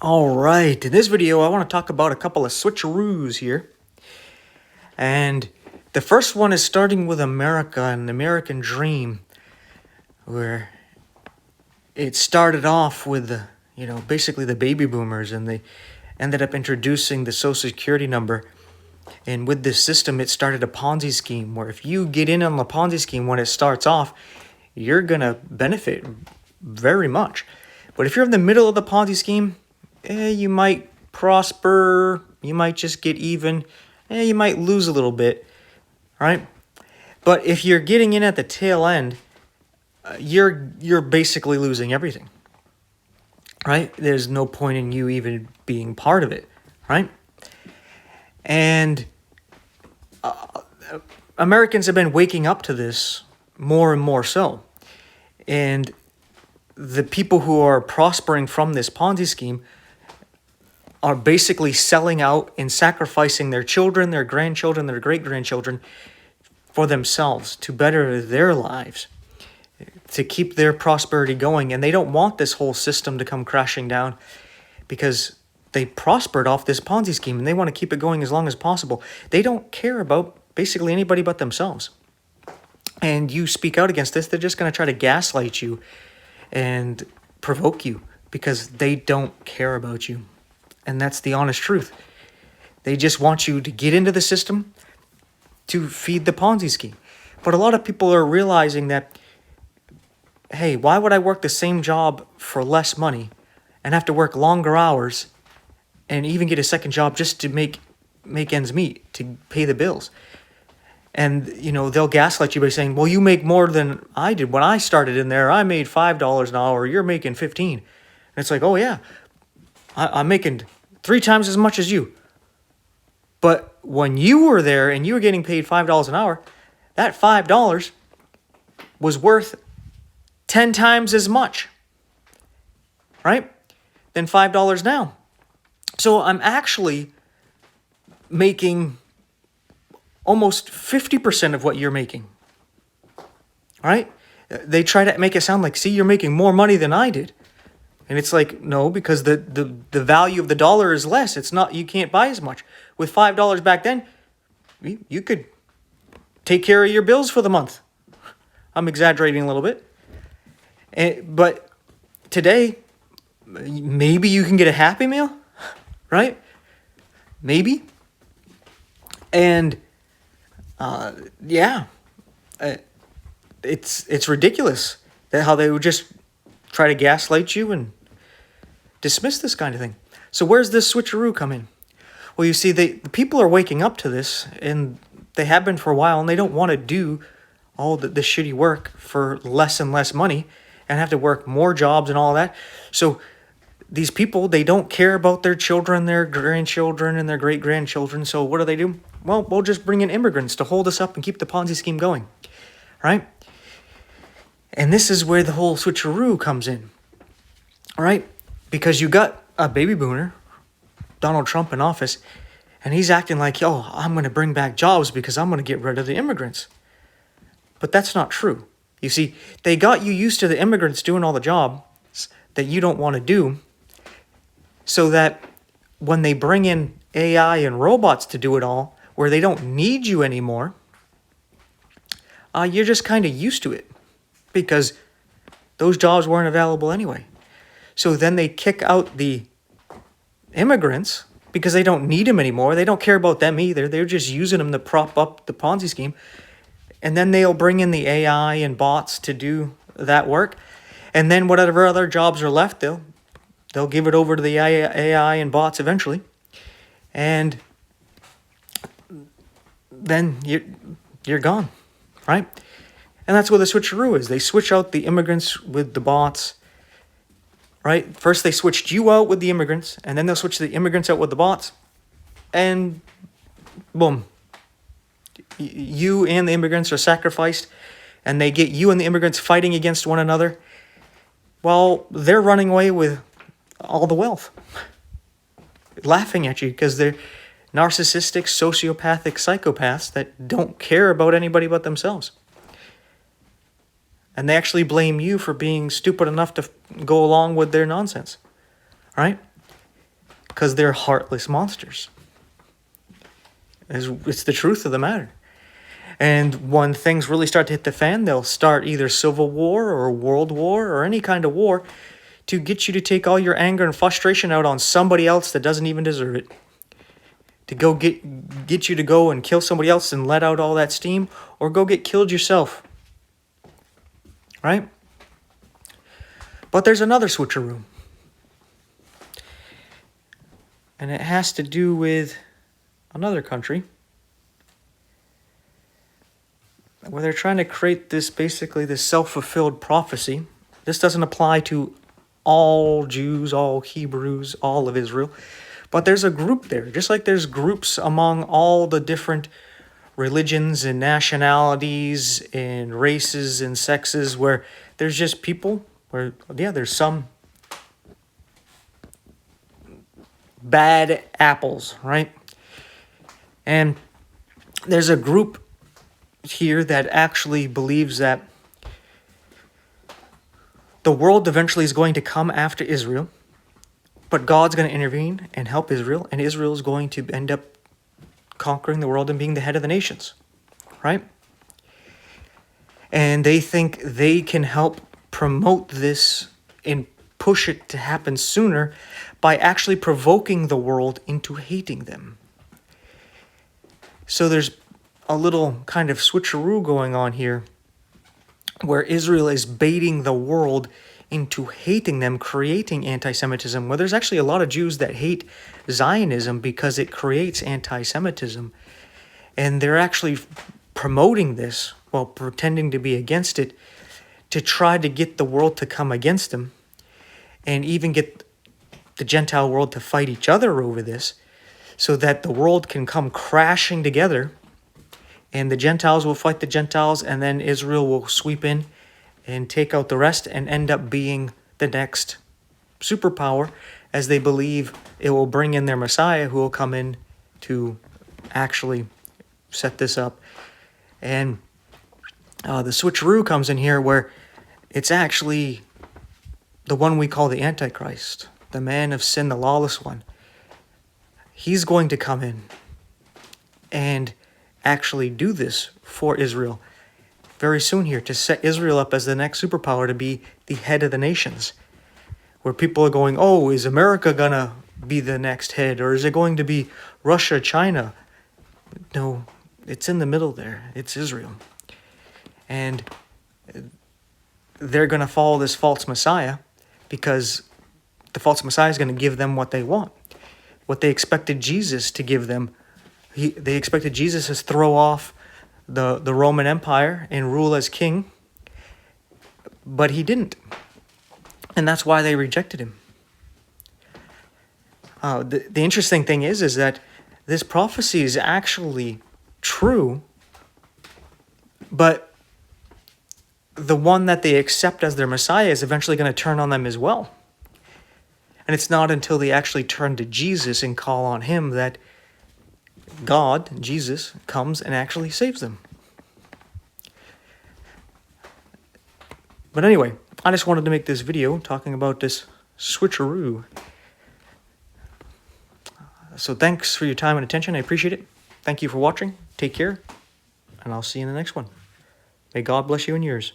All right, in this video, I want to talk about a couple of switcheroos here. And the first one is starting with America and the American dream, where it started off with, basically the baby boomers, and they ended up introducing the Social Security number. And with this system, it started a Ponzi scheme, where if you get in on the Ponzi scheme when it starts off, you're going to benefit very much. But if you're in the middle of the Ponzi scheme, you might prosper, you might just get even, you might lose a little bit, right? But if you're getting in at the tail end, you're basically losing everything, right? There's no point in you even being part of it, right? And Americans have been waking up to this more and more so. And the people who are prospering from this Ponzi scheme are basically selling out and sacrificing their children, their grandchildren, their great-grandchildren for themselves to better their lives, to keep their prosperity going. And they don't want this whole system to come crashing down because they prospered off this Ponzi scheme and they want to keep it going as long as possible. They don't care about basically anybody but themselves. And you speak out against this, they're just going to try to gaslight you and provoke you because they don't care about you. And that's the honest truth. They just want you to get into the system to feed the Ponzi scheme. But a lot of people are realizing that, hey, why would I work the same job for less money and have to work longer hours and even get a second job just to make ends meet, to pay the bills? And, they'll gaslight you by saying, well, you make more than I did. When I started in there, I made $5 an hour. You're making 15. And it's like, oh, yeah, I'm making 3 times as much as you. But when you were there and you were getting paid $5 an hour, that $5 was worth 10 times as much, right, than $5 now. So I'm actually making almost 50% of what you're making, right? They try to make it sound like, see, you're making more money than I did. And it's like, no, because the value of the dollar is less. It's not, you can't buy as much. With $5 back then, you could take care of your bills for the month. I'm exaggerating a little bit. But today, maybe you can get a Happy Meal, right? Maybe. And it's ridiculous that how they would just try to gaslight you and dismiss this kind of thing. So where's this switcheroo come in? Well, you see, the people are waking up to this, and they have been for a while, and they don't want to do all the shitty work for less and less money and have to work more jobs and all that. So these people, they don't care about their children, their grandchildren, and their great-grandchildren. So what do? Well, we'll just bring in immigrants to hold us up and keep the Ponzi scheme going, right? And this is where the whole switcheroo comes in, right? Because you got a baby boomer, Donald Trump, in office, and he's acting like, yo, I'm going to bring back jobs because I'm going to get rid of the immigrants. But that's not true. You see, they got you used to the immigrants doing all the jobs that you don't want to do, so that when they bring in AI and robots to do it all, where they don't need you anymore, you're just kind of used to it because those jobs weren't available anyway. So then they kick out the immigrants because they don't need them anymore. They don't care about them either. They're just using them to prop up the Ponzi scheme. And then they'll bring in the AI and bots to do that work. And then whatever other jobs are left, they'll give it over to the AI and bots eventually. And then you're gone, right? And that's what the switcheroo is. They switch out the immigrants with the bots, right? First they switched you out with the immigrants, and then they'll switch the immigrants out with the bots, and boom. You and the immigrants are sacrificed, and they get you and the immigrants fighting against one another. Well, they're running away with all the wealth, laughing at you because they're narcissistic, sociopathic psychopaths that don't care about anybody but themselves. And they actually blame you for being stupid enough to go along with their nonsense, right? because they're heartless monsters. It's the truth of the matter. And when things really start to hit the fan, they'll start either civil war or world war or any kind of war to get you to take all your anger and frustration out on somebody else that doesn't even deserve it. To go get you to go and kill somebody else and let out all that steam, or go get killed yourself. Right? But there's another switcheroo. And it has to do with another country where they're trying to create this, basically this self-fulfilled prophecy. This doesn't apply to all Jews, all Hebrews, all of Israel. But there's a group there, just like there's groups among all the different religions and nationalities and races and sexes, where there's just people where, yeah, there's some bad apples, right? And there's a group here that actually believes that the world eventually is going to come after Israel, but God's going to intervene and help Israel, and Israel is going to end up conquering the world and being the head of the nations, right? And they think they can help promote this and push it to happen sooner by actually provoking the world into hating them. So there's a little kind of switcheroo going on here where Israel is baiting the world into hating them, creating anti-Semitism, where there's actually a lot of Jews that hate Zionism because it creates anti-Semitism. And they're actually promoting this while pretending to be against it to try to get the world to come against them, and even get the Gentile world to fight each other over this, so that the world can come crashing together, and the Gentiles will fight the Gentiles, and then Israel will sweep in and take out the rest and end up being the next superpower, as they believe it will bring in their Messiah, who will come in to actually set this up. And the switcheroo comes in here, where it's actually the one we call the Antichrist, the man of sin, the lawless one. He's going to come in and actually do this for Israel very soon here, to set Israel up as the next superpower, to be the head of the nations. Where people are going, oh, is America gonna be the next head, or is it going to be Russia, China? No, it's in the middle there. It's Israel. And they're going to follow this false Messiah, because the false Messiah is going to give them what they want. What they expected Jesus to give them. They expected Jesus to throw off the Roman Empire and rule as king, but he didn't. And that's why they rejected him. The interesting thing is that this prophecy is actually true, but the one that they accept as their Messiah is eventually going to turn on them as well. And it's not until they actually turn to Jesus and call on him that God, Jesus, comes and actually saves them. But anyway, I just wanted to make this video talking about this switcheroo. So thanks for your time and attention. I appreciate it. Thank you for watching. Take care, and I'll see you in the next one. May God bless you and yours.